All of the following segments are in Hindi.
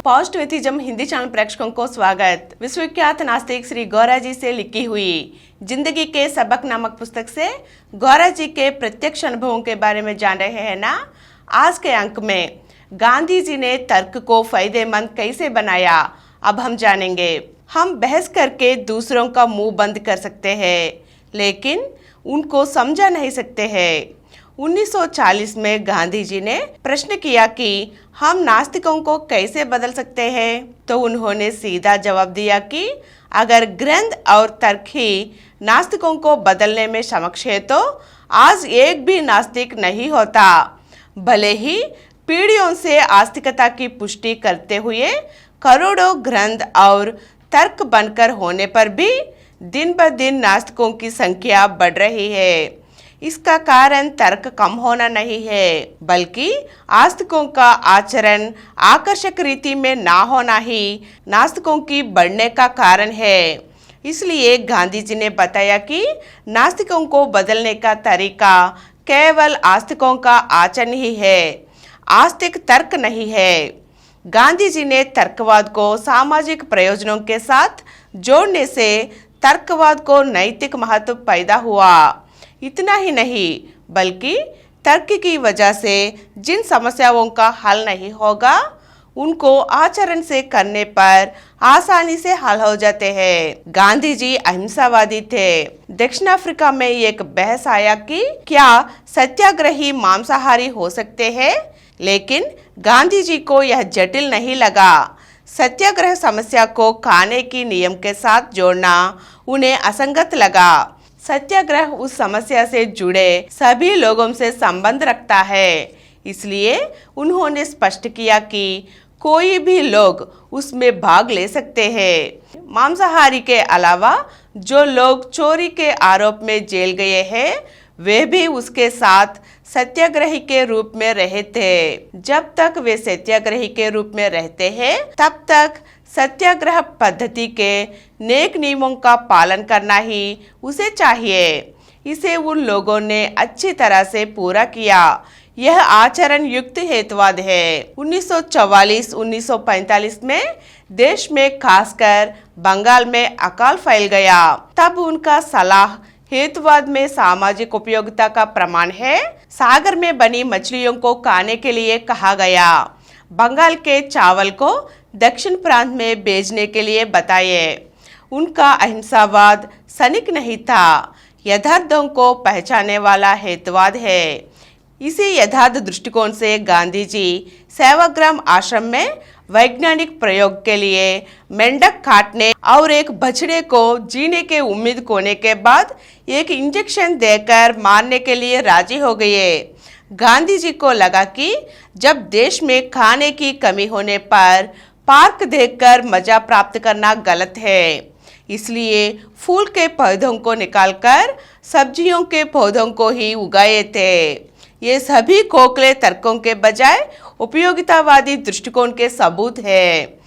पॉजिटिविज्म हिंदी चैनल प्रेक्षकों को स्वागत। विश्वविख्यात नास्तिक श्री गौरा जी से लिखी हुई जिंदगी के सबक नामक पुस्तक से गौरा जी के प्रत्यक्ष अनुभवों के बारे में जान रहे हैं ना। आज के अंक में गांधी जी ने तर्क को फायदेमंद कैसे बनाया, अब हम जानेंगे। हम बहस करके दूसरों का मुंह बंद कर सकते हैं, लेकिन उनको समझा नहीं सकते हैं। 1940 में गांधी जी ने प्रश्न किया कि हम नास्तिकों को कैसे बदल सकते हैं, तो उन्होंने सीधा जवाब दिया कि अगर ग्रंथ और तर्क ही नास्तिकों को बदलने में सक्षम है तो आज एक भी नास्तिक नहीं होता। भले ही पीढ़ियों से आस्तिकता की पुष्टि करते हुए करोड़ों ग्रंथ और तर्क बनकर होने पर भी दिन ब दिन नास्तिकों की संख्या बढ़ रही है। इसका कारण तर्क कम होना नहीं है, बल्कि आस्तिकों का आचरण आकर्षक रीति में ना होना ही नास्तिकों की बढ़ने का कारण है। इसलिए गांधी जी ने बताया कि नास्तिकों को बदलने का तरीका केवल आस्तिकों का आचरण ही है, आस्तिक तर्क नहीं है। गांधी जी ने तर्कवाद को सामाजिक प्रयोजनों के साथ जोड़ने से तर्कवाद को नैतिक महत्व पैदा हुआ। इतना ही नहीं, बल्कि तर्क की वजह से जिन समस्याओं का हल नहीं होगा, उनको आचरण से करने पर आसानी से हल हो जाते हैं। गांधी जी अहिंसावादी थे। दक्षिण अफ्रीका में एक बहस आया कि क्या सत्याग्रही मांसाहारी हो सकते हैं, लेकिन गांधी जी को यह जटिल नहीं लगा। सत्याग्रह समस्या को खाने की नियम के साथ जोड़ना उन्हें असंगत लगा। सत्याग्रह उस समस्या से जुड़े सभी लोगों से संबंध रखता है, इसलिए उन्होंने स्पष्ट किया कि कोई भी लोग उसमें भाग ले सकते हैं। मांसाहारी के अलावा जो लोग चोरी के आरोप में जेल गए हैं, वे भी उसके साथ सत्याग्रही के रूप में रहे थे। जब तक वे सत्याग्रही के रूप में रहते हैं, तब तक सत्याग्रह पद्धति के नेक नियमों का पालन करना ही उसे चाहिए। इसे उन लोगों ने अच्छी तरह से पूरा किया। यह आचरण युक्त हेतुवाद है। 1944-1945 में देश में खासकर बंगाल में अकाल फैल गया। तब उनका सलाह हेतुवाद में सामाजिक उपयोगिता का प्रमाण है। सागर में बनी मछलियों को खाने के लिए कहा गया। बंगाल के चावल को दक्षिण प्रांत में भेजने के लिए बताए। उनका अहिंसावाद सैनिक नहीं था, यथार्थों को पहचानने वाला हेतुवाद है। इसी यथार्थ दृष्टिकोण से गांधी जी सेवाग्राम आश्रम में वैज्ञानिक प्रयोग के लिए मेंढक काटने और एक बछड़े को जीने के उम्मीद खोने के बाद एक इंजेक्शन देकर मारने के लिए राजी हो गए। गांधी जी को लगा कि जब देश में खाने की कमी होने पर पार्क देखकर मजा प्राप्त करना गलत है, इसलिए फूल के पौधों को निकालकर सब्जियों के पौधों को ही उगाए थे। ये सभी खोखले तर्कों के बजाय उपयोगितावादी दृष्टिकोण के सबूत है।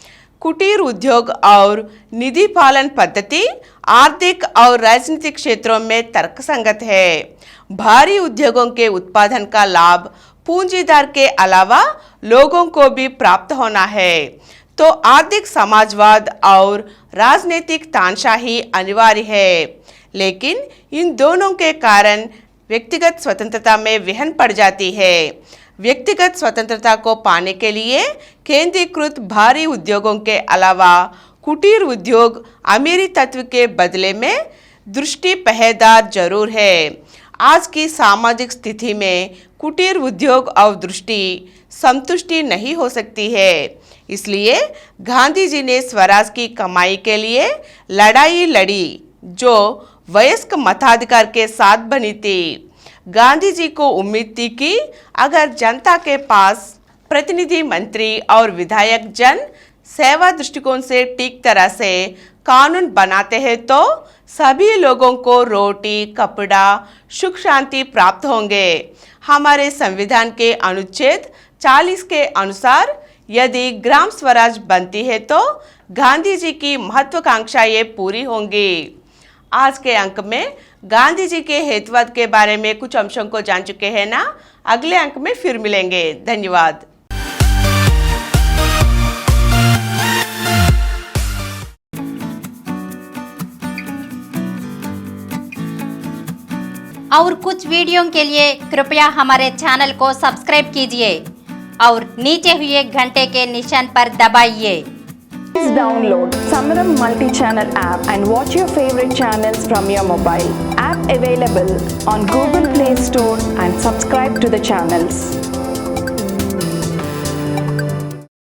कुटीर उद्योग और निधि पालन पद्धति आर्थिक और राजनीतिक क्षेत्रों में तर्कसंगत है। भारी उद्योगों के उत्पादन का लाभ पूंजीदार के अलावा लोगों को भी प्राप्त होना है, तो आर्थिक समाजवाद और राजनीतिक तानाशाही अनिवार्य है। लेकिन इन दोनों के कारण व्यक्तिगत स्वतंत्रता में विहन पड़ जाती है। व्यक्तिगत स्वतंत्रता को पाने के लिए केंद्रीकृत भारी उद्योगों के अलावा कुटीर उद्योग अमीरी तत्व के बदले में दृष्टि पहरेदार जरूर है। आज की सामाजिक स्थिति में कुटीर उद्योग और दृष्टि संतुष्टि नहीं हो सकती है। इसलिए गांधी जी ने स्वराज की कमाई के लिए लड़ाई लड़ी, जो वयस्क मताधिकार के साथ बनी थी। गांधी जी को उम्मीद थी कि अगर जनता के पास प्रतिनिधि, मंत्री और विधायक जन सेवा दृष्टिकोण से ठीक तरह से कानून बनाते हैं तो सभी लोगों को रोटी, कपड़ा, सुख शांति प्राप्त होंगे। हमारे संविधान के अनुच्छेद 40 के अनुसार यदि ग्राम स्वराज बनती है तो गांधी जी की महत्वाकांक्षाएं पूरी होंगी। आज के अंक में गांधी जी के हेतुवाद के बारे में कुछ अंशों को जान चुके हैं ना। अगले अंक में फिर मिलेंगे। धन्यवाद। और कुछ वीडियो के लिए कृपया हमारे चैनल को सब्सक्राइब कीजिए और नीचे हुए घंटे के निशान पर दबाइए। Please download Samaram multi-channel app and watch your favorite channels from your mobile. App available on Google Play Store and subscribe to the channels.